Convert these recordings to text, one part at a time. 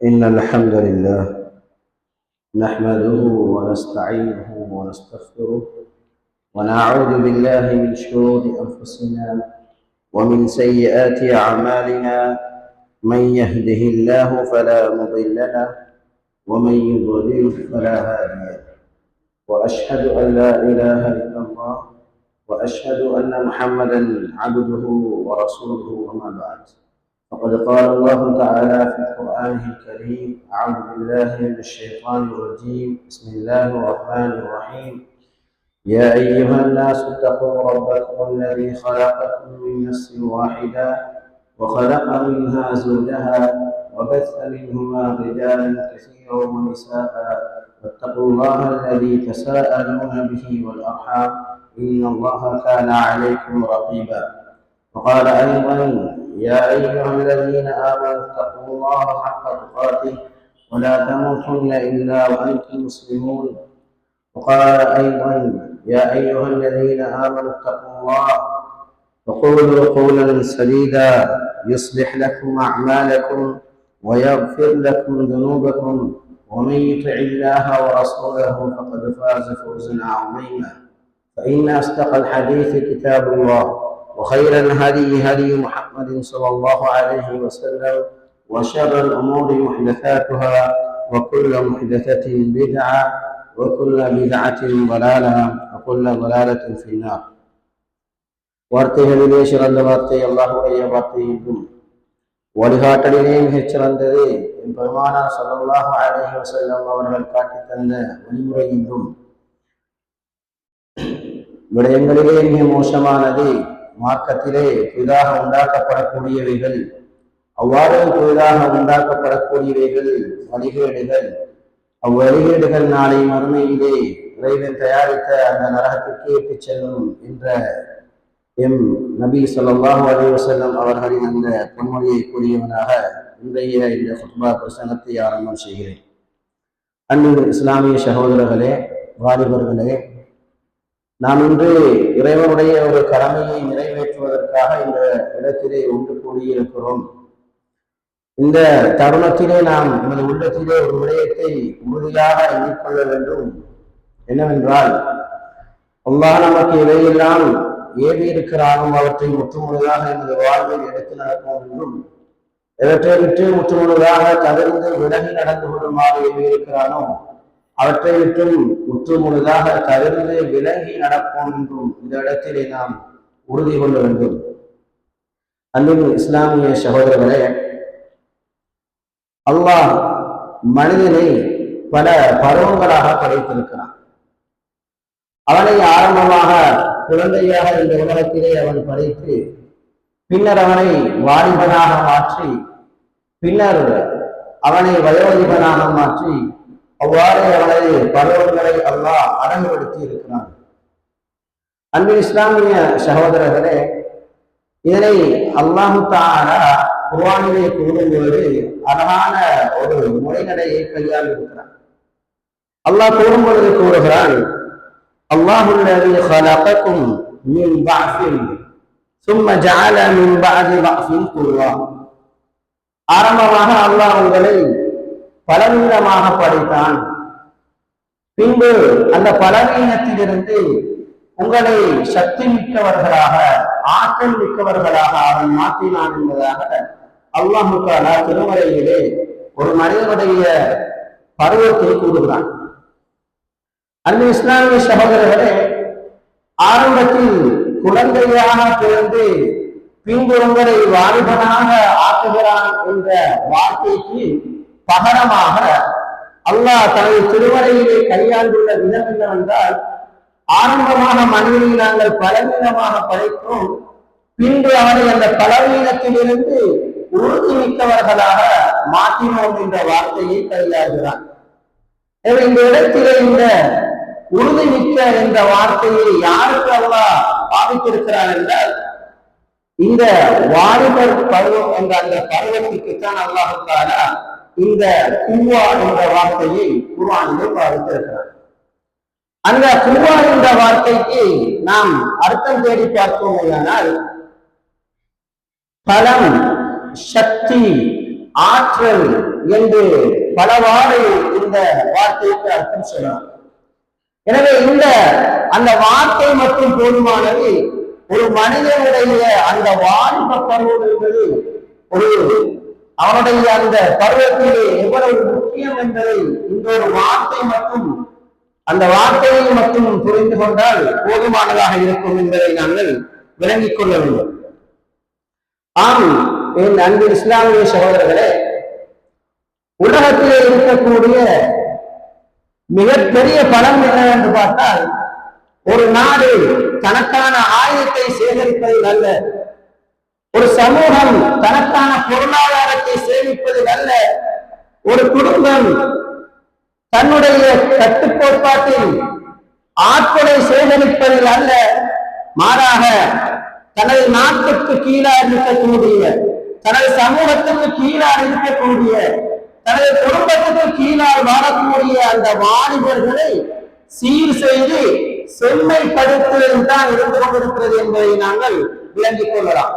إن الحمد لله نحمده ونستعينه ونستغفره ونعوذ بالله من شرور أنفسنا ومن سيئات أعمالنا. من يهده الله فلا مضل له ومن يضلل فلا هادي له، وأشهد أن لا إله إلا الله وأشهد أن محمدا عبده ورسوله. وما بعد، فقد قال الله تعالى في القرآن الكريم: أعوذ بالله من الشيطان الرجيم، بسم الله الرحمن الرحيم. يا أيها الناس اتقوا ربكم الذي خلقكم من نفس واحدة وخلق منها زوجها وبث منهما رجالا كثيرا ونساء، واتقوا الله الذي تساءلون به والأرحام إن الله كان عليكم رقيبا. وقال أيضا: يا أيها الذين آمنوا اتقوا الله حق تقاته ولا تموتن إلا وأنتم مسلمون. وقال أيضا: يا أيها الذين آمنوا اتقوا الله وقولوا قولا سديدا يصلح لكم أعمالكم ويغفر لكم ذنوبكم، ومن يطع الله ورسوله فقد فاز فوزا عظيما. فإن أصدق الحديث كتاب الله، وخير الهدي هدي محمد صلى الله عليه وسلم، وشر الأمور محدثاتها، وكل محدثة بدعة، وكل بدعة ضلالة، وكل ضلالة في النار. வார்த்தைகளிலே சிறந்த வார்த்தை அல்லாஹ்வுடைய வார்த்தை என்றும், வழிகாட்டலிலே மிகச் சிறந்தது என் பெருமானார் ஸல்லல்லாஹு அலைஹி வஸல்லம் அவர்கள் காட்டித் தந்த வழிமுறை என்றும், விடயங்களிலே மிக மோசமானது மார்க்கத்திலே புதிதாக உண்டாக்கப்படக்கூடியவைகள். அவ்வாறு புதிதாக உண்டாக்கப்படக்கூடியவைகள் வழிகேடுகள். அவ்வழிகேடுகள் நாளை மறுமையிலே இறைவன் தயாரித்த அந்த நரகத்திற்கு இட்டுச் செல்லும் என்ற எம் நபி ஸல்லல்லாஹு அலைஹி வஸல்லம் அவர்களின் அந்த பொன்மொழியை கூறியவனாக இன்றைய இந்த குத்பா பிரசங்கத்தை ஆரம்பம் செய்கிறேன். அன்பு இஸ்லாமிய சகோதரர்களே, வாலிபர்களே, நாம் இன்று இறைவனுடைய ஒரு கடமையை நிறைவேற்றுவதற்காக இந்த இடத்திலே ஒன்று கூடியிருக்கிறோம். இந்த தருணத்திலே நாம் நமது உள்ளத்திலே ஒரு விடயத்தை உறுதியாக எண்ணிக்கொள்ள வேண்டும். என்னவென்றால், அல்லாஹ் நமக்கு எதையெல்லாம் ஏவி இருக்கிறானோ அவற்றை முற்றுமுழுதாக எமது வாழ்வில் எடுத்து நடப்போம் என்றும், எவற்றை விட்டு முற்றுமுழுதாக தவிர்த்து விலகி நடந்து கொள்ளுமாறு ஏவி இருக்கிறானோ அவற்றை விட்டும் முற்றுமுழுதாக தவிர்த்து விலகி நடப்போம் என்றும் இந்த இடத்திலே நாம் உறுதி கொள்ள வேண்டும். அன்பு இஸ்லாமிய சகோதரர்களே, அல்லாஹ் மனிதனை பல பருவங்களாக படைத்திருக்கிறான். அவனை ஆரம்பமாக குழந்தையாக இந்த உலகத்திலே அவன் படைத்து, பின்னர் அவனை வாலிபனாக மாற்றி, பின்னர் அவனை வயோதிபனாக மாற்றி, அவ்வாறு அவனது பருவங்களை அல்லாஹ் அடங்குபடுத்தி இருக்கிறான். அன்பு இஸ்லாமிய சகோதரர்களே, இதனை அல்லாஹு தஆலா குர்ஆனிலே கூறும்போது அழகான ஒரு முறைநடையை கையால் இருக்கிறான். அல்லாஹ் கூறும்பொழுது கூறுகிறான்: அல்லாஹுல்லதீ ஹலகக்கும் மின் பஅஃபின் ثم جعل من بعد ضعف قوة. ஆரம்பமாக அல்லாஹ் உங்களை பலவீனமாக படைத்தான், பின்பு அந்த பலவீனத்திலிருந்து உங்களை சக்தி மிக்கவர்களாக, ஆற்றல் மிக்கவர்களாக அவன் மாற்றினான் என்பதாக அல்லாஹ் தஆலா திருமறையிலே ஒரு மனிதனுடைய பருவத்தை கூறுகிறான். அன்பு இஸ்லாமிய சகோதரர்களே, ஆரம்பத்தில் குழந்தையாக பிறந்து பின்பு உங்களை வாலிபனாக ஆக்குகிறான் என்ற வார்த்தைக்கு பகரமாக அல்லாஹ் தனது திருமறையிலே கையாண்டுள்ள விதம் என்னவென்றால், ஆரம்பமாக மனிதனை நாங்கள் பலவீனமாக படைத்தோம், பின்பு அவனை அந்த பலவீனத்திலிருந்து உறுதிமிக்கவர்களாக மாற்றினோம் என்ற வார்த்தையை கையாளுகிறான். இந்த இடத்திலே இந்த உறுதிமிக்க என்ற வார்த்தையை யாருக்கு அல்லாஹ் பாவித்திருக்கிறான் என்றால், இந்த வாலிபர் பருவம் என்ற அந்த பருவத்திற்குத்தான் அல்லாஹ் தஆலா இந்த குவா என்ற வார்த்தையை குர்ஆனிலே பாவித்திருக்கிறார். அந்த குவா என்ற வார்த்தைக்கு நாம் அர்த்தம் தேடி பார்த்தோமேயானால், பலம், சக்தி, ஆற்றல் என்று பலவாறு இந்த வார்த்தைக்கு அர்த்தம் சொல்லலாம். எனவே அந்த வார்த்தை மட்டும் போதுமானது ஒரு மனிதனுடைய அந்த வாலிப பருவம் என்பது அவனுடைய அந்த பருவத்திலே எவ்வளவு முக்கியம் என்பதை இந்த ஒரு வார்த்தை மட்டும் அந்த வார்த்தையை மட்டும் புரிந்து கொண்டால் போதுமானதாக இருக்கும் என்பதை நாங்கள் விளங்கிக் கொள்ள வேண்டும். ஆம், என் அன்பு இஸ்லாமிய சகோதரர்களே, உலகத்திலே இருக்கக்கூடிய மிகப்பெரிய பலம் என்னவென்று பார்த்தால், ஒரு நாடு தனக்கான ஆயுதத்தை சேகரிப்பதில் அல்ல, ஒரு சமூகம் தனக்கான பொருளாதாரத்தை சேமிப்பதில் அல்ல, ஒரு குடும்பம் தன்னுடைய கட்டுக்கோட்பாட்டில் ஆட்களை சேகரிப்பதில் அல்ல, மாறாக தனது நாட்டுக்கு கீழாக இருக்கக்கூடிய, தனது சமூகத்துக்கு கீழாக இருக்கக்கூடிய, தனது குடும்பத்துக்கு கீழால் வாழக்கூடிய அந்த வாலிபர்களை சீர் செய்து செம்மைப்படுத்துவதில் தான் இருந்து கொண்டிருக்கிறது என்பதை நாங்கள் விளங்கிக் கொள்ளலாம்.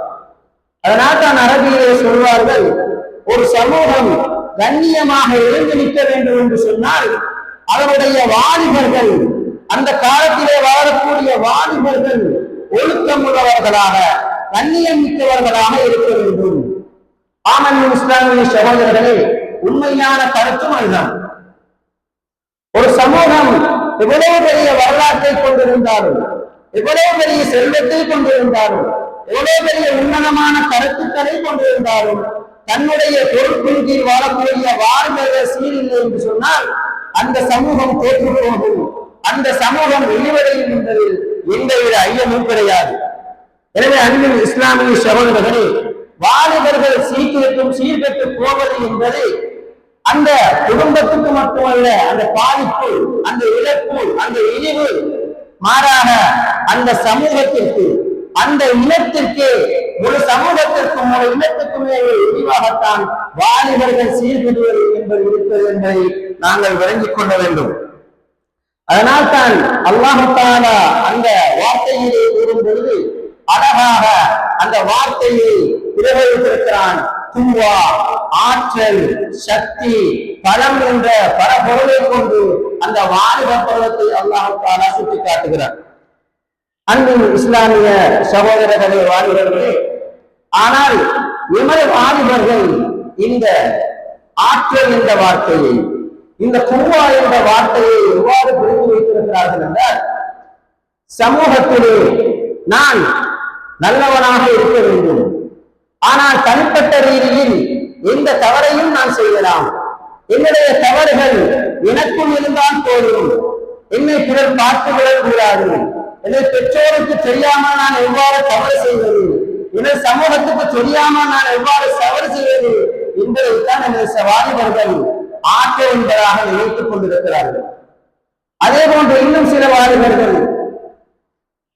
அதனால் தான் அரபியிலே சொல்வார்கள், ஒரு சமூகம் கண்ணியமாக எழுந்து நிற்க வேண்டும் என்று சொன்னால் அவருடைய வாலிபர்கள், அந்த காலத்திலே வாழக்கூடிய வாலிபர்கள் ஒழுக்கம் உள்ளவர்களாக, கண்ணியம் மிக்கவர்களாக இருக்க வேண்டும். ஆமன் இஸ்லாமிய சகோதரர்களே, உண்மையான கருத்தும் அதுதான். ஒரு சமூகம் எவ்வளவு பெரிய வரலாற்றை கொண்டிருந்தாலும், எவ்வளவு பெரிய செல்வத்தை கொண்டிருந்தாலும், எவ்வளவு பெரிய உன்னதமான கருத்துக்களை கொண்டிருந்தாலும், தன்னுடைய பொறுப்பின் கீழ் வாழக்கூடிய வாலிபர்கள் சீரில்லை என்று சொன்னால் அந்த சமூகம் தோற்று போகும், அந்த சமூகம் வெளிவடையும் என்பதில் எந்தவித ஐயமும் கிடையாது. எனவே அன்பின் இஸ்லாமிய சகோதரர்களே, வாலிபர்கள் சீர்கெட்டு போவது என்பது அந்த குடும்பத்துக்கு மட்டுமல்ல, அந்த பாதிப்பு, அந்த இழப்பு, அந்த இழிவு, மாறாக அந்த சமூகத்திற்கு, அந்த இனத்திற்கு, ஒரு சமூகத்திற்கும் ஒரு இனத்துக்குமே இழிவாகத்தான் வாலிபர்கள் சீர்கெடுவது என்பது இருக்கிறது என்பதை நாங்கள் விளங்கிக் கொள்ள வேண்டும். அதனால் தான் அல்லாஹ் தஆலா அந்த வார்த்தையிலே கூறும் பொழுது அழகாக அந்த வார்த்தையை பிரயோகித்திருக்கிறான். குவா, ஆற்றல், சக்தி, பலம் என்ற பல பொருளை கொண்டு அந்த வாலிப பருவத்தை அல்லாஹ் தஆலா சுட்டி காட்டுகிறார். அன்பின் இஸ்லாமிய சகோதரர்களே, வாலிபர்களே, ஆனால் எமது வாலிபர்கள் இந்த ஆற்றல் என்ற வார்த்தையை, இந்த குவா என்ற வார்த்தையை எவ்வாறு புரிந்து வைத்திருக்கிறார்கள் என்றால், சமூகத்திலே நான் நல்லவனாக இருக்க வேண்டும், ஆனால் தனிப்பட்ட ரீதியில் எந்த தவறையும் நான் செய்யலாம், என்னுடைய தவறுகள் எனக்கும் இருந்தால் போதும், என்னை பிறர் பார்த்து விடக்கூடாது, என்னை பெற்றோருக்கு தெரியாமல் நான் எவ்வாறு தவறு செய்வது, எனது சமூகத்துக்கு தெரியாமல் நான் எவ்வாறு தவறு செய்வது என்பதைத்தான் எனது வாலிபர்கள் ஆற்றல் என்பதாக நினைத்துக் கொண்டிருக்கிறார்கள். அதே போன்று இன்னும் சில வாலிபர்கள்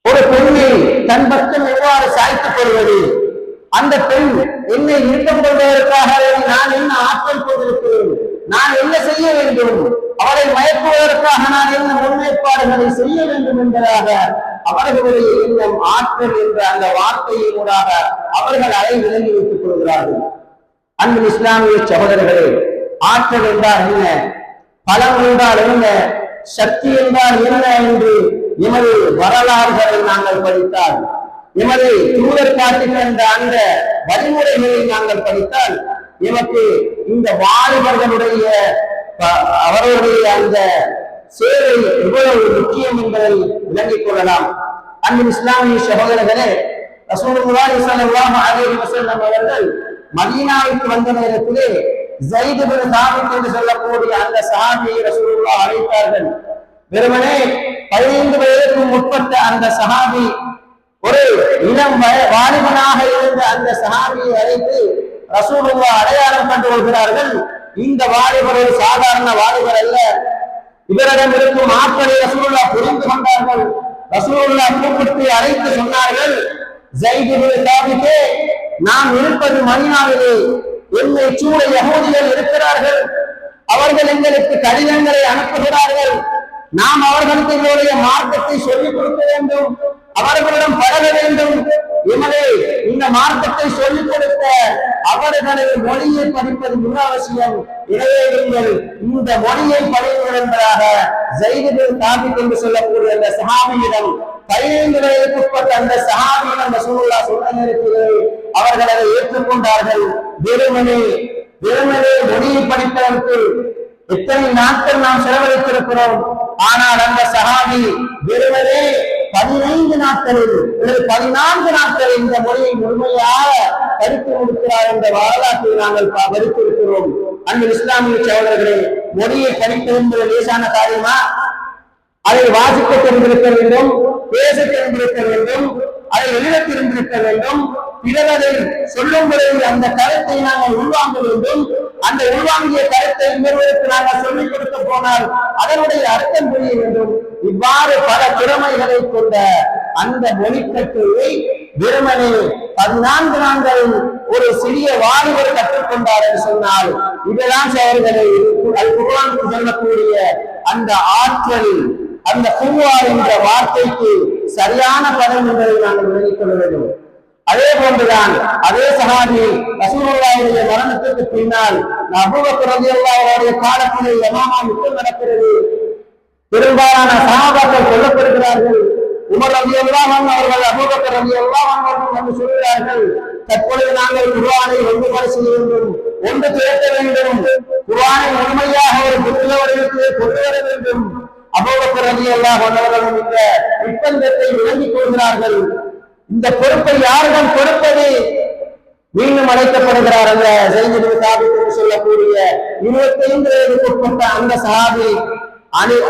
ஒரு பெண்ணை தன் பக்கம் எவ்வாறு சாய்த்துக் கொள்வது, அந்த பெண் என்னை இழுக்கம் கொள்வதற்காக நான் என்ன ஆற்றல் கொண்டிருக்கிறேன், நான் என்ன செய்ய வேண்டும், அவளை மயக்குவதற்காக நான் என்ன முன்னேற்பாடுகளை செய்ய வேண்டும் என்பதாக அவர்களுடைய எண்ணம் ஆற்றல் என்ற அந்த வார்த்தையின் ஊடாக அவர்கள் அதை விளங்கி வைத்துக் கொள்கிறார்கள். அன்பு இஸ்லாமிய சகோதரர்களே, ஆற்றல் என்றால் என்ன, பலம் என்றால் என்ன, சக்தி என்றால் என்ன என்று எமது வரலாறுகளை நாங்கள் படித்தால், எமது தூதர் காட்டில் என்ற அந்த வழிமுறைகளை நாங்கள் படித்தால் எமக்கு இந்த வாலிபர்களுடைய அவர்களுடைய அந்த சேவை எவ்வளவு முக்கியம் என்பதை விளங்கிக் கொள்ளலாம். அன்பின் இஸ்லாமிய சகோதரர்களே, ரசூலுல்லாஹி ஸல்லல்லாஹு அலைஹி வஸல்லம் அவர்கள் மதீனாவுக்கு வந்த நேரத்திலே ஸைத் இப்னு சாபித் என்று சொல்லக்கூடிய அந்த சஹாபியை ரசூலுல்லாஹ் அழைத்தார்கள். வெறுமனே 15 வயதுக்கு உட்பட்ட அந்த சஹாபி, ஒரு இளம் வாலிபனாக இருந்த அந்த சஹாபியை அழைத்து ரசூலுல்லாஹ் அடையாளம் கண்டு கொள்கிறார்கள். இந்த வாலிபர் ஒரு சாதாரண வாலிபர் அல்ல, இவரிடம் இருக்கும் ஆற்றலை ரசூலுல்லாஹ் புரிந்து கொண்டார்கள். ரசூலுல்லாஹ் கூப்பிட்டு அழைத்து சொன்னார்கள், ஸைத் இப்னு சாபித்தே, நாம் இருப்பது மதீனாவிலே, என்னை சூழ யஹூதிகள் இருக்கிறார்கள், அவர்கள் எங்களுக்கு கடிதங்களை அனுப்புகிறார்கள், நாம் அவர்களுக்கு எங்களுடைய மார்க்கத்தை சொல்லிக் கொடுக்க வேண்டும், அவர்களிடம் பழக வேண்டும், எமது இந்த மார்க்கத்தை சொல்லிக் கொடுத்த அவர்களை மொழியை படிப்பது மிக அவசியம். எனவே நீங்கள் இந்த மொழியை படிங்கள் என்பதாக ஸைத் பின் சாபித் என்று சொல்லக்கூடிய அந்த சஹாபியிடம் 15 வயதுக்குட்பட்ட அந்த சஹாபியிடம் ரசூலுல்லாஹ் சொன்ன நேரத்திலே அவர்கள் அதை ஏற்றுக்கொண்டார்கள். வெறுமனே மொழியை படிப்பதற்கு எத்தனை நாட்கள் நாம் செலவழித்திருக்கிறோம். ஆனால் அந்த சஹாபி வெறுமனே 15 நாட்களில் 14 நாட்களில் இந்த மொழியை முழுமையாக படித்து முடிக்கிறார் என்ற வரலாற்றை நாங்கள் படித்திருக்கிறோம். அந்த இஸ்லாமிய சகோதரர்களே, மொழியை படிப்பது என்பது லேசான காரியமா? அதை வாசிக்க தெரிந்திருக்க வேண்டும், பேச தெரிந்திருக்க வேண்டும், அதை எழுத தெரிந்திருக்க வேண்டும். பிறரை சொல்லும் பொழுது அந்த கருத்தை நாங்கள் உள்வாங்க வேண்டும். அந்த உள்வாங்கிய கருத்தை இன்னொருவருக்கு நாங்கள் சொல்லிக் கொடுக்க போனால் அதனுடைய அர்த்தம் புரிய வேண்டும். இவ்வாறு பல திறமைகளை கொண்ட அந்த மொழிக்கட்டுரை வெறுமனே 14 நாட்களில் ஒரு சிறிய வாலிபர் கற்றுக்கொண்டார் என்று சொன்னால் இதெல்லாம் அவர்களை அல் குர்ஆன் சொல்லக்கூடிய அந்த ஆற்றல், அந்த குர்ஆ என்ற வார்த்தைக்கு சரியான பதம் என்பதை நாங்கள் விளங்கிக் கொள்ள வேண்டும். அதே போன்றுதான் அதே சஹாபி ரசூலுல்லாஹ்வுடைய மரணத்துக்கு பின்னால் அபூபக்கர் ரலியல்லாஹு அன்ஹுடைய காலத்திலே யமாமா யுத்தம் நடக்கிறது. பெரும்பாலான சஹாபாக்கள் கொல்லப்படுகிறார்கள். உமர் ரலியல்லாஹு அன்ஹு அவர்கள் அபூபக்கர் ரலியல்லாஹு அன்ஹு அவர்கள் வந்து சொல்கிறார்கள், தற்பொழுது நாங்கள் குர்ஆனை ஒன்றுபட செய்ய வேண்டும், ஒன்று திரட்ட வேண்டும், குர்ஆனை முழுமையாக ஒரு புத்தகத்திலே கொண்டு வர வேண்டும். அபூபக்கர் ரலியல்லாஹு அன்ஹு அவர்கள் இந்த நிர்பந்தத்தை விளங்கிக் கொள்கிறார்கள். இந்த பொறுப்பை யாரிடம் கொடுப்பது? மீண்டும் அழைக்கப்படுகிறார் அந்த ஸைத் பின் சாபித் என்று சொல்லக்கூடிய 25 வயதுக்குட்பட்ட அந்த சஹாபி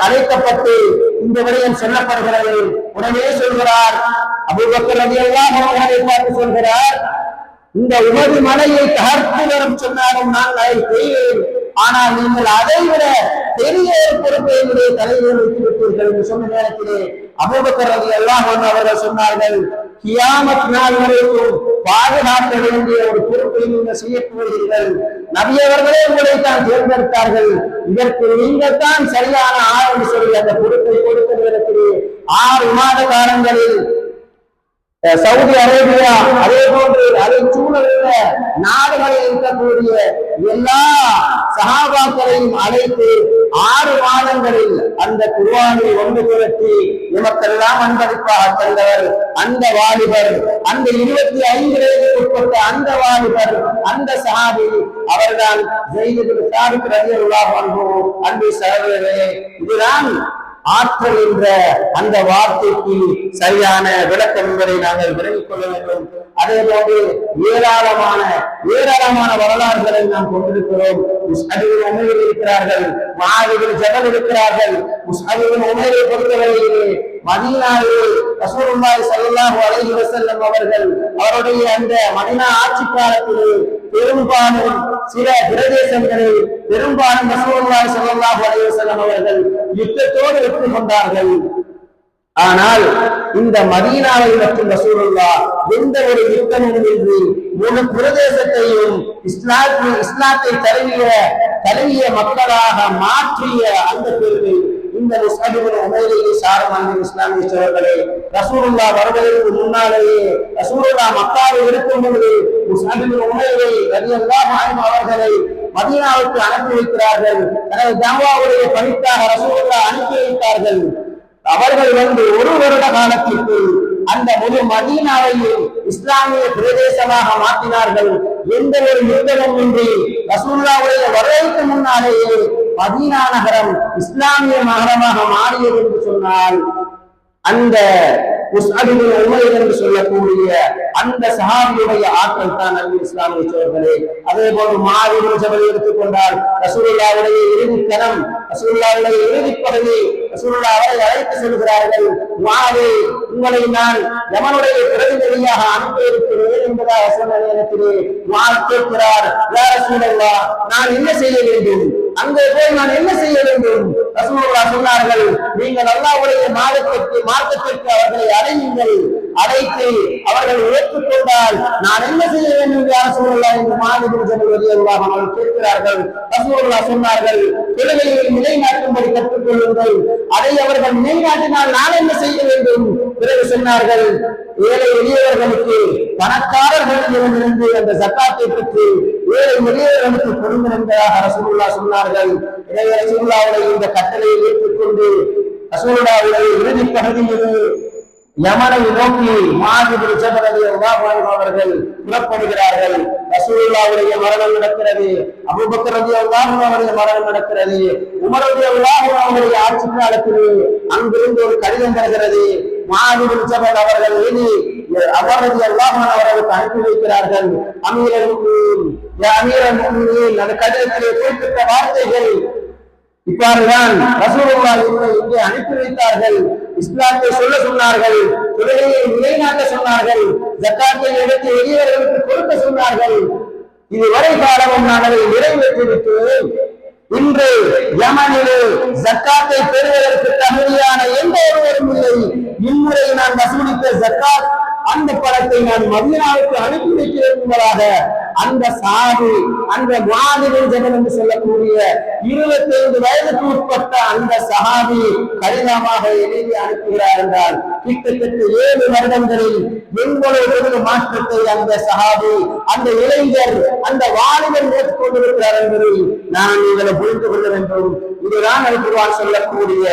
அழைக்கப்பட்டு இந்த விடயம் சொல்லப்படுகிறது. உடனே சொல்கிறார், அபூபக்கர் ரலியல்லாஹு அன்ஹு பார்த்து சொல்கிறார், இந்த உமது மலையை தகர்த்து வரும் சொன்னாலும் நான் அதை செய்வேன், ஆனால் நீங்கள் அதை விட பெரிய ஒரு பொறுப்பை என்னுடைய தலையில் வைத்து விட்டீர்கள் என்று சொன்ன நேரத்திலே அபூபக்கர் ரலியல்லாஹு அன்ஹு அவர்கள் சொன்னார்கள், கியாமத் நாள் வரைக்கும் பாதுகாக்க வேண்டிய ஒரு பொறுப்பை நீங்கள் செய்ய போகிறீர்கள். நபி அவர்களே உங்களை தான் தேர்ந்தெடுத்தார்கள், இதற்கு நீங்கள் தான் சரியான ஆள் என்று சொல்லி அந்த பொறுப்பை கொடுத்த நேரத்திலே 6 மாத காலங்களில் சவுதி அரேபியா அதே போன்று அதை சூழலுள்ள நாடுகளில் இருக்கக்கூடிய எல்லா சஹாபாக்களையும் அழைத்து 6 மாதங்களில் அந்த குர்ஆனை ஒன்று திரட்டி நமக்கெல்லாம் அன்பளிப்பாக தந்தவர் அந்த வாலிபர், அந்த 25 வயதுக்குட்பட்ட அந்த வாலிபர், அந்த சஹாபி அவர்தான் ஸைத் பின் சாபித் ரலியல்லாஹு அன்ஹு. அன்பு சகோதரர்களே, இதுதான் ஆற்றல் என்ற அந்த வார்த்தைக்கு சரியான விளக்கம் என்பதை நாங்கள் விளங்கிக் கொள்ள வேண்டும். அதே போன்று ஏராளமான வரலாறுகளை நாம் கொண்டிருக்கிறோம். முஸ்அப் இப்னு உமைர் இருக்கிறார்கள், முஆத் இப்னு ஜபல் இருக்கிறார்கள். முஸ்அப் இப்னு உமைரை பொறுத்தவரையிலே மதீனாவிலே ரசூலுல்லாஹி ஸல்லல்லாஹு அலைஹி வஸல்லம் அவர்கள் அவருடைய அந்த மதீனா ஆட்சி காலத்திலே பெரும்பாலும் சில பிரதேசங்களில் பெரும்பாலும் ரசூலுல்லாஹி ஸல்லல்லாஹு அலைஹி வஸல்லம் அவர்கள் யுத்தத்தோடு வெற்றி கொண்டார்கள். ஆனால் இந்த மதீனாவை மற்றும் ரசூலுல்லாஹ் எந்த ஒரு யுத்தமும் இன்றி முழு பிரதேசத்தையும் இஸ்லாத்தை தழுவிய மக்களாக மாற்றிய அந்த பெருமை இந்த முஸ்அப் இப்னு உமைரை சார்ந்த இஸ்லாமிய சகோதரர்களே, ரசூலுல்லாஹ் வருவதற்கு முன்னாலேயே ரசூலுல்லாஹ் மக்காவில் இருக்கும் பொழுது முஸ்அப் இப்னு உமைரை ரலியல்லாஹு அன்ஹு அவர்களை மதீனாவுக்கு அனுப்பி வைக்கிறார்கள். தனது தஅவாவுடைய பணிக்காக ரசூலுல்லாஹ் அனுப்பி வைத்தார்கள். அவர்கள் வந்து 1 வருட காலத்திற்கு அந்த முழு மதீனாவையும் இஸ்லாமிய பிரதேசமாக மாற்றினார்கள். எந்த ஒரு யுத்தமும் இன்றி ரசூலுல்லாஹ்வுடைய வருகைக்கு முன்னாலேயே மதீனா நகரம் இஸ்லாமிய நகரமாக மாறியது என்று சொன்னால் அந்த முஸ்அப் இப்னு உமைர் என்று சொல்லக்கூடிய அந்த சஹாபியுடைய ஆற்றல் தான் அன்பு இஸ்லாமிய சகோதரர்களே. அதே போன்று முஆத் இப்னு ஜபல் எடுத்துக்கொண்டால் ரசூலுல்லாஹ்வுடைய இறுதி கணம், ரசூலுல்லாஹ்வுடைய இறுதி பகுதி, ரசூலுல்லாஹ் அவரை அழைத்து சொல்கிறார்கள், முஆத், உங்களை நான் யமனுடைய பிரதிநிதியாக அனுப்பி இருக்கிறேன் என்பதாக சொன்ன நேரத்திலே முஆத் கேட்கிறார், யா ரசூலல்லாஹ், நான் என்ன செய்ய வேண்டும்? அங்கே போய் நான் என்ன செய்ய வேண்டும்? ரசூலுல்லாஹ் சொன்னார்கள், நீங்கள் அல்லாஹ்வுடைய மார்க்கத்திற்கு அவர்களை அழையுங்கள், அழைத்து அவர்கள் ஏற்றுக்கொண்டால் நான் என்ன செய்ய வேண்டும் யார் சொல்லலாம் என்று மாதிரி ரலியல்லாஹு அன்ஹு கேட்கிறார்கள். ரசூலுல்லாஹ் சொன்னார்கள், தொழுகையை நிலைநாட்டும்படி கற்றுக்கொள்ளுங்கள். அதை அவர்கள் நிலைநாட்டினால் நான் என்ன செய்ய வேண்டும்? பிறகு சொன்னார்கள், ஏழை எளியவர்களுக்கு பணக்காரர்களிடமிருந்து அந்த ஜக்காத்தை பெற்று ஏழை எளியவர்களுக்கு கொடுங்கள் என்பதாக ரசூலுல்லாஹ் சொன்னார்கள். எனவே ரசூலுல்லாஹ்வுடைய இந்த கட்டளையை ஏற்றுக்கொண்டு ரசூலுல்லாஹ்வுடைய இறுதி பகுதியில் யமனை நோக்கி முஆத் இப்னு ஜபல் ரலியல்லாஹு அன்ஹு அவர்கள் புறப்படுகிறார்கள். ரசூலுல்லாஹ்வுடைய மரணம் நடக்கிறது, அபூபக்கர் ரலியல்லாஹு அன்ஹு அவருடைய மரணம் நடக்கிறது, உமர் ரலியல்லாஹு அன்ஹு அவருடைய ஆட்சி காலத்தில் அங்கிருந்து ஒரு கடிதம் வருகிறது. முஆத் இப்னு ஜபல் அவர்கள் அமர் ரலியல்லாஹு அன்ஹு அவர்களுக்கு அனுப்பி வைக்கிறார்கள். அமீருல் முஃமினீன், யா அமீருல் முஃமினீன், அந்த கடிதத்திலே குறிப்பிட்ட வார்த்தைகள் இவ்வாறுதான் ரசூலுல்லாஹ் இங்கே அனுப்பி வைத்தார்கள். இஸ்லாத்தை சொல்ல சொன்னார்கள், தொழுகையை நிலைநாட்ட சொன்னார்கள், ஜக்காத்தை எடுத்து எளியவர்களுக்கு கொடுக்க சொன்னார்கள். இதுவரை காலமும் நான் அதை நிறைவேற்றிவிட்டு இன்று யமனிலே ஜக்காத்தை பெறுவதற்கு தகுதியான எந்த ஒருவரும் இல்லை. இம்முறை நான் வசூலித்த ஜக்காத் அந்த பணத்தை நான் மதீனாவுக்கு அனுப்பி வைக்கிறேன் என்பதாக அந்த சாதி அந்த முஆத் இப்னு ஜபல் என்று சொல்லக்கூடிய 25 வயதுக்கு உட்பட்ட அந்த சஹாபி கடிதமாக எழுதி அனுப்புகிறார் என்றால் கிட்டத்தட்ட 7 வருடங்களில் எவ்வளவு மாற்றத்தை அந்த சஹாபி அந்த இளைஞர் அந்த வாலிபர் ஏற்றுக்கொண்டிருக்கிறார் என்பதை நான் நீங்களை புரிந்து கொள்ள வேண்டும். இதுதான் அல்-குர்ஆன் சொல்லக்கூடிய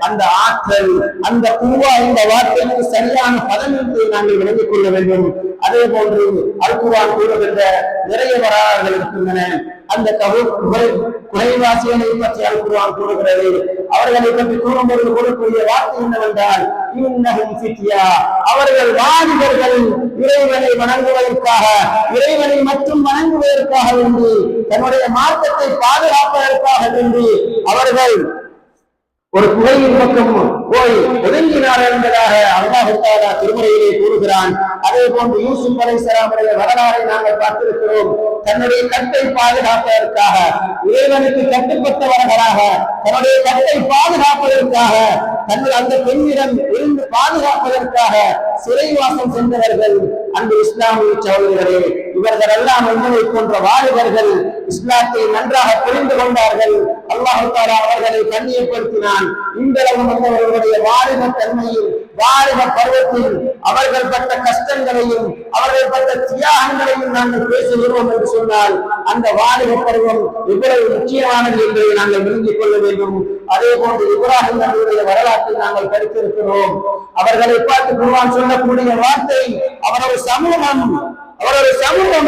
அந்த ஆற்றல், அந்த குவா, இந்த வார்த்தைக்கு சரியான பதம் என்று நாங்கள் விளங்கிக் கொள்ள வேண்டும். அதே போன்று அல்-குர்ஆன் கூறுகின்ற நிறைய வரலாறுகள் இருக்கின்றன. அந்த குறைவாசிகளை பற்றி அல்-குர்ஆன் கூறுகிறது. அவர்களை பற்றி கூறும்போது கூறக்கூடிய வார்த்தை என்னவென்றால், இன்னஹும் ஃபித்யா, அவர்கள் வாலிபர்கள், இறைவனை வணங்குவதற்காக, இறைவனை மட்டும் வணங்குவதற்காக வேண்டி, தன்னுடைய மார்க்கத்தை பாதுகாப்பதற்காக வேண்டி அவர்கள் ஒரு குகையின் பக்கம் போய் ஒதுங்கினார் என்பதாக அல்லாஹ் தஆலா திருமறையிலே கூறுகிறான். அதே போன்று யூசுப் அலைஹிஸ்ஸலாமுடைய வரலாறை நாங்கள் பார்த்திருக்கிறோம். தன்னுடைய கட்டை பாதுகாப்பதற்காக, இறைவனுக்கு கட்டுப்பட்டவர்களாக, தன்னுடைய கட்டை பாதுகாப்பதற்காக, தன்னுடைய அந்த பெண்ணிடம் இருந்து பாதுகாப்பதற்காக சிறைவாசம் சென்றவர்கள் அன்பு இஸ்லாமிய சகோதரர்களே. இவர்கள் எல்லாம் உங்களை போன்ற வாலிபர்கள் இஸ்லாத்தை நன்றாக புரிந்து கொண்டார்கள். அல்லாஹ் தஆலா அவர்களை கண்ணியப்படுத்தினான். இன்றளவு அவர்களுடைய வாலிப தன்மையில், வாலிப பருவத்தில் அவர்கள் பட்ட கஷ்டங்களையும் அவர்கள் பட்ட தியாகங்களையும் நாங்கள் பேசுகிறோம் என்று சொன்னால் அந்த வாலிப பருவம் எவ்வளவு முக்கியமானது என்பதை நாங்கள் விளங்கிக் கொள்ள வேண்டும். அதே போன்று இப்ராஹிம் நபியுடைய வரலாற்றை நாங்கள் படித்திருக்கிறோம். அவர்களை பார்த்து குர்ஆன் சொல்லக்கூடிய வார்த்தை, அவரது சமூகம்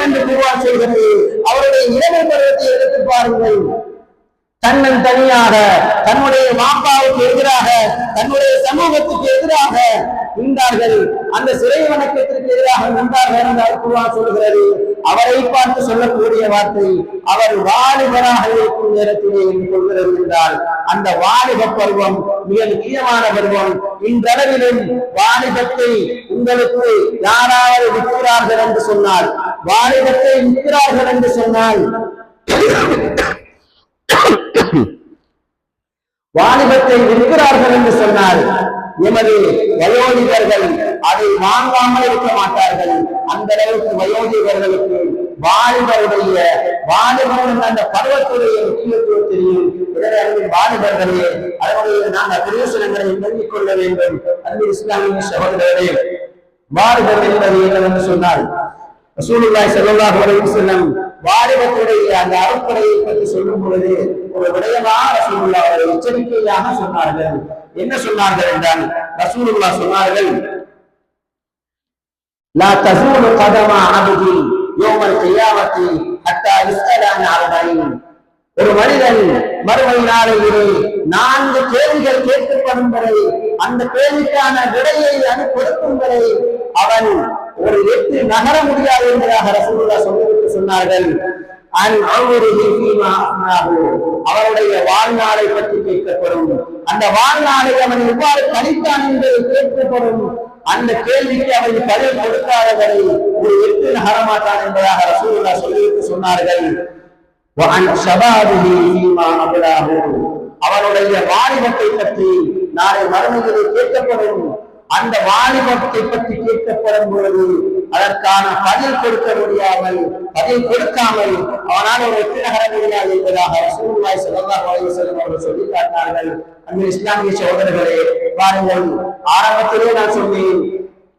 என்று குர்ஆன் சொல்கிறது. அவருடைய இளமை பருவத்தை எடுத்து பாருங்கள். தன்னன் தனியாக தன்னுடைய மாப்பாவுக்கு எதிராக, தன்னுடைய சமூகத்துக்கு எதிராக நின்றார்கள். அந்த சிறை வணக்கத்திற்கு எதிராக நின்றார்கள் என்று அல்-குர்ஆன் சொல்கிறது. அவரை பார்த்து சொல்லக்கூடிய வார்த்தை, அவர் வாலிபராக இருக்கும் நேரத்திலே என்று சொல்கிறது என்றால் அந்த வாலிப பருவம் மிக முக்கியமான பருவம். இன்றளவிலும் வாலிபத்தை உங்களுக்கு யாராவது விற்கிறார்கள் என்று சொன்னால், வாலிபத்தை விற்கிறார்கள் என்று சொன்னால், வாலிபத்தை விற்கிறார்கள் என்று சொன்னால் எமது வயோதிகர்கள் அதை வாங்காமல் இருக்க மாட்டார்கள். அந்த அளவுக்கு வயோதிகர்களுக்கு வாலிபருடைய அந்த பருவத்துடைய முக்கியத்துவத்தையும் வாலிபர்களே அதனுடைய நாங்கள் பிரயோசனங்களை விளங்கிக் கொள்ள வேண்டும். அன்பு இஸ்லாமிய சகோதரர்களே, வாலிபர் என்பது என்னவென்று சொன்னால் ரசூலுல்லாஹி ஸல்லல்லாஹு அலைஹி வஸல்லம் வாலிபத்துடைய அந்த அருட்கொடையை பற்றி சொல்லும் பொழுது ஒரு விடயமாக ரசூலுல்லாஹ் அவர்கள் எச்சரிக்கையாக சொன்னார்கள். என்ன சொன்னார்கள் என்றால், ரசூலுல்லாஹ் சொன்னார்கள், லா தஸூலு கதம அப்தி யௌமல் கியாமத்தி ஹத்தா யுஸ்அல அன் அர்பஈன். ஒரு மனிதன் மறுமை நாளையிலே 4 கேள்விகள் கேட்கப்படும் வரை, அந்த கேள்விக்கான விடையை கொடுக்கும் வரை அவன் ஒரு எட்டு நகர முடியாது என்பதாக ரசூலுல்லாஹ் சொல்லிவிட்டு சொன்னார்கள். அவருடைய வாழ்நாளை பற்றி கேட்கப்படும். அந்த வாழ்நாளை அவன் எவ்வாறு கணித்தான் என்பது கேட்கப்படும். அந்த கேள்விக்கு அவன் பதில் கொடுக்காதவரை ஒரு எட்டு நகரமாட்டான் என்பதாக ரசூலுல்லாஹ் சொல்லிவிட்டு சொன்னார்கள். அவனுடைய வாலிபத்தை பற்றி நாளை மறுமையிலே கேட்கப்படும். அந்த வாலிபத்தை பற்றி கேட்கப்படும் பொழுது அதற்கான பதில் கொடுக்காமல் அவனால் ஒரு வெற்றி நகர முடியாது என்பதாக ரசூலுல்லாஹி ஸல்லல்லாஹு அலைஹி வஸல்லம் அவர்கள் சொல்லி காட்டினார்கள். அன்பு இஸ்லாமிய சகோதரர்களே, பாருங்கள், ஆரம்பத்திலே நான் சொன்னேன்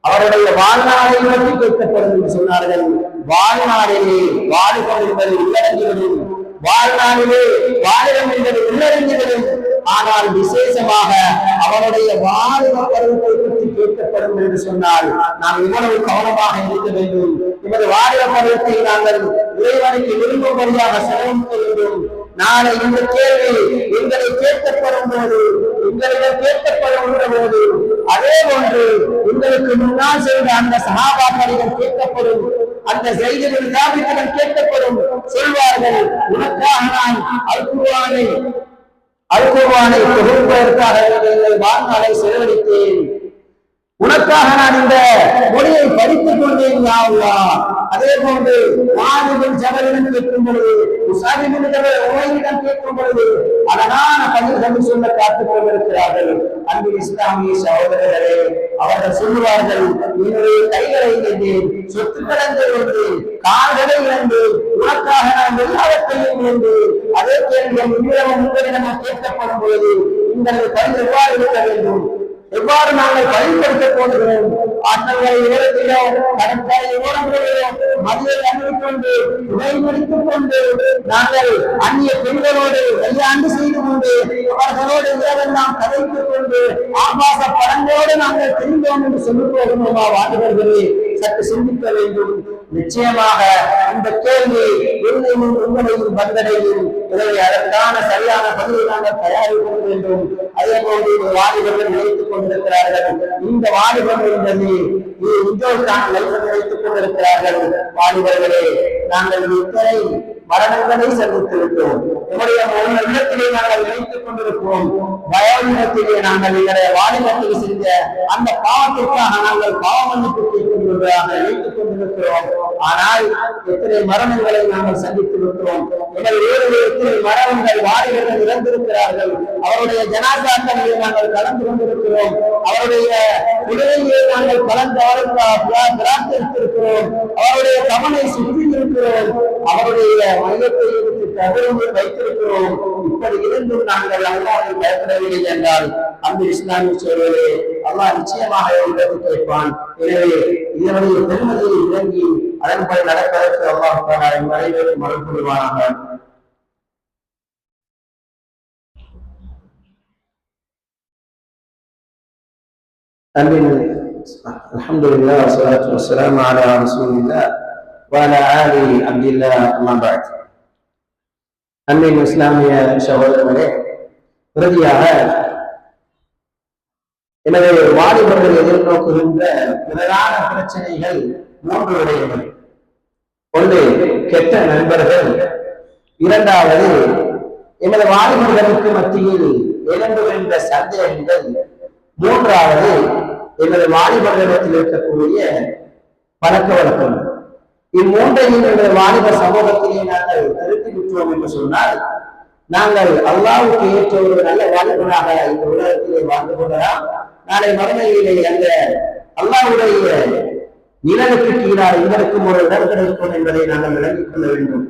அவருடைய வாழ்நாளை பற்றி கேட்கப்படும் என்று சொன்னார்கள். வாழ்நாளிலே வாலிபம் என்பது உள்ளடங்கிவிடும், வாழ்நாளிலே வாலிபம் என்பது உள்ளடங்கிவிடும். ஆனால் விசேஷமாக அவனுடைய வாலிப பருவத்தை பற்றி கேட்கப்படும் என்று சொன்னால் நாம் இவ்வளவு கவனமாக இருக்க வேண்டும். நமது வாலிப பருவத்தை நாங்கள் இறைவனுக்கு விரும்பும்படியாக செலவழிக்க வேண்டும். நாளை இந்த கேள்வி எங்களை கேட்கப்படும் போது அதே போன்று உங்களுக்கு முன்னால் செய்த அந்த சஹாபாக்களிடம் கேட்கப்படும், அந்த செய்திகள் சாபித்திடம் கேட்கப்படும். சொல்வார்கள், உனக்காக நான் அல்குர்ஆனை தொகுப்பதற்காக எங்கள் வாழ்நாளை செலவழித்தேன், உனக்காக நான் இந்த மொழியை படித்துக் கொண்டேன் யா அல்லாஹ். அதே போன்று மாலிபின் ஜபலிடம் கேட்கும் பொழுது, உஸாபிபின் உமையிடம் கேட்கும் பொழுது அழகான பதில்கள் சொல்ல காத்துக் கொண்டிருக்கிறார்கள். அன்பு இஸ்லாமிய சகோதரர்களே, அவர்கள் சொல்லுவார்கள், என்னுடைய கைகளை இழந்தேன், சொத்துக்களை இழந்தேன், கால்களை இழந்தேன், உனக்காக நான் எல்லாவற்றையும் இழந்தேன். அதே கேள்வி உங்களிடம் கேட்கப்படும் பொழுது இந்த பதில் எவ்வாறு இருக்க வேண்டும், எவ்வாறு நாங்கள் பயன்படுத்தப் போகிறோம்? ஆற்றல்களை உயரத்திலோ கடற்கரை ஓரங்களிலோ மதியை அணிவிக்கொண்டு உடைமடித்துக் கொண்டு நாங்கள் அந்நிய பெண்களோடு கையாண்டு செய்து கொண்டு அவர்களோடு இரவெல்லாம் கதைத்துக் கொண்டு ஆபாச படங்களோடு நாங்கள் தெரிந்தோம் என்று சொல்லிக் போகிறோமா? வாலிபர்களே, சற்று சிந்திக்க வேண்டும். நிச்சயமாக இந்த கேள்வி என்னையும் உங்களையும் வந்தடையும். எனவே அதற்கான சரியான பதிலை நாங்கள் தயாரிக்க வேண்டும். அதே போன்று வாலிபர்கள் நினைத்துக் கொண்டிருக்கிறார்கள், இந்த வாலிபர்கள் என்பது இன்றோருக்கான நினைத்துக் கொண்டிருக்கிறார்கள். வாலிபர்களே, நாங்கள் இத்தனை மரணங்களை சந்தித்து விட்டோம். நம்முடைய இடத்திலே நாங்கள் நினைத்துக் கொண்டிருக்கிறோம். வயோதிகத்திலே நாங்கள் எங்களுடைய வாலிபத்தில் செஞ்ச அந்த பாவத்திற்காக நாங்கள் பாவமன்னிப்பு கேட்கின்றதாக நினைத்துக் கொண்டிருக்கிறோம். ஆனால் எத்தனை மரணங்களை நாங்கள் சந்தித்து விட்டோம். எத்தனை மரணங்கள் வாலிபர்கள் இறந்திருக்கிறார்கள். அவருடைய ஜனாசாக்களிலே நாங்கள் கலந்து கொண்டிருக்கிறோம். அவருடைய உடலையே நாங்கள் கலந்து பிரார்த்தித்திருக்கிறோம். அவருடைய கவனை சுற்றி இருக்கிறோம். அவருடைய மையத்தை எடுத்து தகவல் வைத்திருக்கிறோம். இப்படி இருந்தும் நாங்கள் அல்லாஹ்வை பயப்படவில்லை என்றால் அன்பு இஸ்லாமிய சோழர்களே, அல்லாஹ் நிச்சயமாக கேட்பான். எனவே இதனுடைய பெருமதியை விளங்கி அதன்படி நடப்பதற்கு அல்லாஹ் அனைவரும் மறுப்பு கொள்வானாக. அல்ஹம்துலில்லாஹ் வஸ்ஸலாத்து வஸ்ஸலாமு அலா ரசூலில்லாஹ் வ அலா ஆலிஹி அப்துல்லாஹ் அம்மா பஅத். அன்பின் இஸ்லாமிய சகோதரர்களே, இறுதியாக எனவே வாலிபர்கள் எதிர்நோக்குகின்ற பிரதான பிரச்சனைகள் 3 விடயங்கள். ஒன்று, கெட்ட நண்பர்கள். இரண்டாவது, எமது வாலிபர்களுக்கு மத்தியில் எழும்புகின்ற சந்தேகங்கள். மூன்றாவது, எமது வாலிபர்களிடத்தில் இருக்கக்கூடிய பழக்க வழக்கங்கள். இம்மூன்றையும் எமது வாலிப சமூகத்திலே நாங்கள் திருத்தி விட்டோம் என்று சொன்னால் நாங்கள் அல்லாஹ்வுக்கு ஏற்ற ஒரு நல்ல வாலிபனாக இந்த உலகத்திலே வாழ்ந்து கொள்ளலாம். நாளை மறுமையிலே அந்த அல்லாஹ்வுடைய நிழலுக்கு கீழாக எங்களுக்கும் ஒரு இடம் கிடைக்கும் என்பதை நாங்கள் விளங்கிக் கொள்ள வேண்டும்.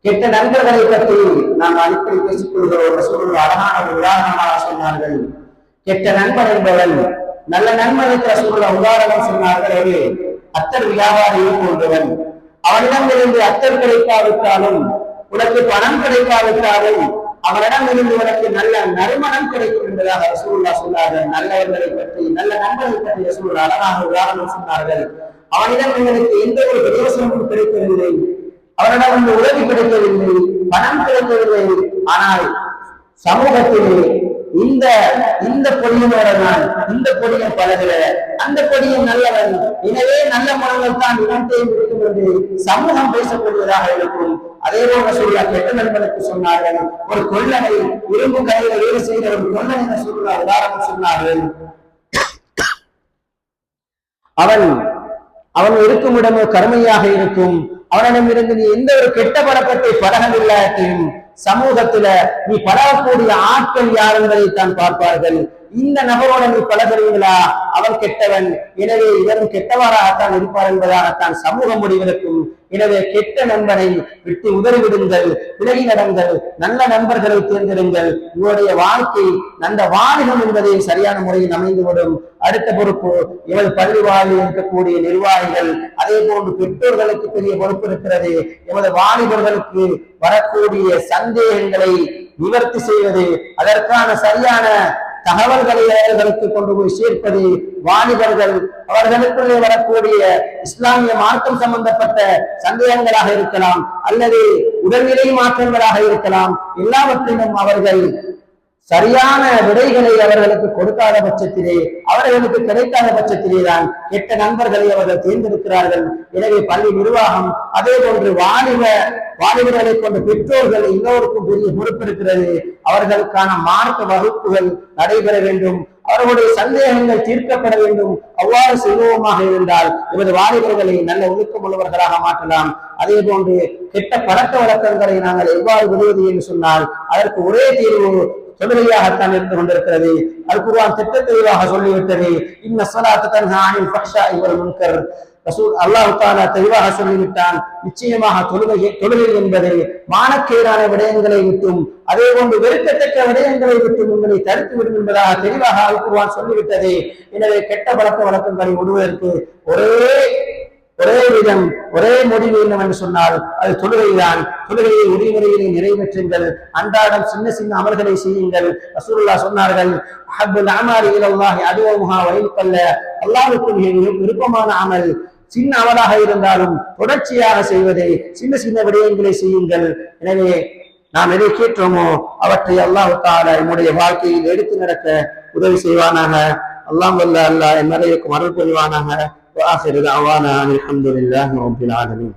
கெட்ட நண்பர்களை பற்றி நாம் அடிக்கடி பேசிக் கொள்கிறோம். ரசூலுல்லாஹ் அழகான ஒரு உதாரணமாக சொன்னார்கள். கெட்ட நண்பர் என்பவன் நல்ல நண்பனுக்கு ரசூலுல்லாஹ் உதாரணம் சொன்னார்கள். ஒரு அத்தர் வியாபாரியை போன்றவன். அவனிடம் இருந்து அத்தர் கிடைக்காவிட்டாலும் உனக்கு பணம் கிடைக்காவிட்டாலும் அவனிடம் இருந்து உனக்கு நல்ல நறுமணம் கிடைக்கும் என்பதாக ரசூலுல்லாஹ் சொன்னார்கள். நல்லவர்களை பற்றி, நல்ல நண்பர்களை பற்றி ரசூலுல்லாஹ் அழகான உதாரணம் சொன்னார்கள். அவனிடம் எங்களுக்கு எந்த ஒரு பிரயோசனமும் கிடைக்கவில்லை, அவனிடம் இந்த உதவி கிடைக்கவில்லை, பணம் கிடைக்கவில்லை. ஆனால் சமூகத்திலே இந்த பொடியனோட நான் இந்த பொடியன் பழகிற அந்த பொடியன் நல்லவன், எனவே நல்ல மனங்கள் தான் இனத்தையும் இருக்கும் என்று சமூகம் பேசக்கூடியதாக இருக்கும். அதே போல சொல்ல கெட்ட நண்பனுக்கு சொன்னார்கள். ஒரு கொள்ளனை இரும்பு கையில வேலை செய்கிற ஒரு கொள்ளனை சொல்ல உதாரணம் சொன்னார்கள். அவன் இருக்கும் இடமோ கருமையாக இருக்கும். அவனிடம் இருந்து நீ எந்த ஒரு கெட்ட பழக்கத்தை பழகவில்லாட்டியும் சமூகத்துல நீ பழகக்கூடிய ஆட்கள் யார் என்பதை தான் பார்ப்பார்கள். இந்த நபரோட நீ பழகிறீங்களா, அவன் கெட்டவன், எனவே இவரும் கெட்டவராகத்தான் இருப்பார் என்பதாகத்தான் சமூகம் முடிவெடுக்கும். எனவே கெட்ட நண்பனை விட்டு உதறிவிடுங்கள், விலகி நடங்கள், நல்ல நண்பர்களை தேர்ந்தெடுங்கள். உங்களுடைய வாழ்க்கை நல்ல வாலிபம் என்பதை சரியான முறையில் அமைந்துவிடும். அடுத்த பொறுப்பு எமது பள்ளி வாயில் இருக்கக்கூடிய நிர்வாகிகள், அதே போன்று பெற்றோர்களுக்கு பெரிய பொறுப்பு இருக்கிறது. எமது வாலிபர்களுக்கு வரக்கூடிய சந்தேகங்களை நிவர்த்தி செய்வது, அதற்கான சரியான தகவல்களை அவர்களுக்கு கொண்டு போய் சேர்ப்பது, வாலிபர்கள் அவர்களுக்குள்ளே வரக்கூடிய இஸ்லாமிய மார்க்கம் சம்பந்தப்பட்ட சந்தேகங்களாக இருக்கலாம், அல்லது உடல்நிலை மாற்றங்களாக இருக்கலாம், எல்லாவற்றிலும் அவர்கள் சரியான விடைகளை அவர்களுக்கு கொடுக்காத பட்சத்திலே, அவர்களுக்கு கிடைக்காத பட்சத்திலே தான் கெட்ட நண்பர்களை அவர்கள் தேர்ந்தெடுக்கிறார்கள். எனவே பள்ளி நிர்வாகம், அதே போன்று வாலிபர்களை கொண்ட பெற்றோர்கள் எல்லோருக்கும் பெரிய பொறுப்பு இருக்கிறது. அவர்களுக்கான மார்க்க வகுப்புகள் நடைபெற வேண்டும், அவர்களுடைய சந்தேகங்கள் தீர்க்கப்பட வேண்டும். அவ்வாறு செய்வோமாக இருந்தால் எமது வாலிபர்களை நல்ல ஒழுக்கம் உள்ளவர்களாக மாற்றலாம். அதே போன்று கெட்ட பழக்க வழக்கங்களை நாங்கள் எவ்வாறு விடுவது என்று சொன்னால் அதற்கு ஒரே தீர்வு தொழுகையாகத்தான் இருந்து கொண்டிருக்கிறது. அல் குர்ஆன் திட்ட தெளிவாக சொல்லிவிட்டது. இன்ன ஸலாத்த தன்ஹா அனில் ஃபஹ்ஷாஇ வல் முன்கர். அல்லாஹ் தஆலா தெளிவாக சொல்லிவிட்டான், நிச்சயமாக தொழுகை என்பது மானக்கேடான விடயங்களை விட்டும், அதே போன்று வெறுக்கத்தக்க விடயங்களை விட்டும் உங்களை தடுத்து விடும் என்பதாக தெளிவாக அல் குர்ஆன் சொல்லிவிட்டது. எனவே கெட்ட பழக்க வழக்கங்களை விடுவதற்கு ஒரே விதம், ஒரே முடிவு என்னவென்று சொன்னால் அது தொழுகைதான். தொழுகையை உரிமுறையிலே நிறைவேற்றுங்கள், அன்றாடம் சின்ன சின்ன அமல்களை செய்யுங்கள். ரசூலுல்லாஹ் சொன்னார்கள், அஹப்புல் அமாலி இலல்லாஹி அதுவமுஹா வ இன் கல்ல. அல்லாஹ்வுக்கு விருப்பமான அமல் சின்ன அமலாக இருந்தாலும் தொடர்ச்சியாக செய்வதை, சின்ன சின்ன விடயங்களை செய்யுங்கள். எனவே நாம் எதை கேட்டோமோ அவற்றை அல்லாஹ் தஆலா நம்முடைய வாழ்க்கையில் எடுத்து நடக்க உதவி செய்வானாக. அல்லாஹ் வல்ல அல்லாஹ் எம்மறைக்கும் அருள் புரிவானாக. وآخر دعوانا أن الحمد لله رب العالمين.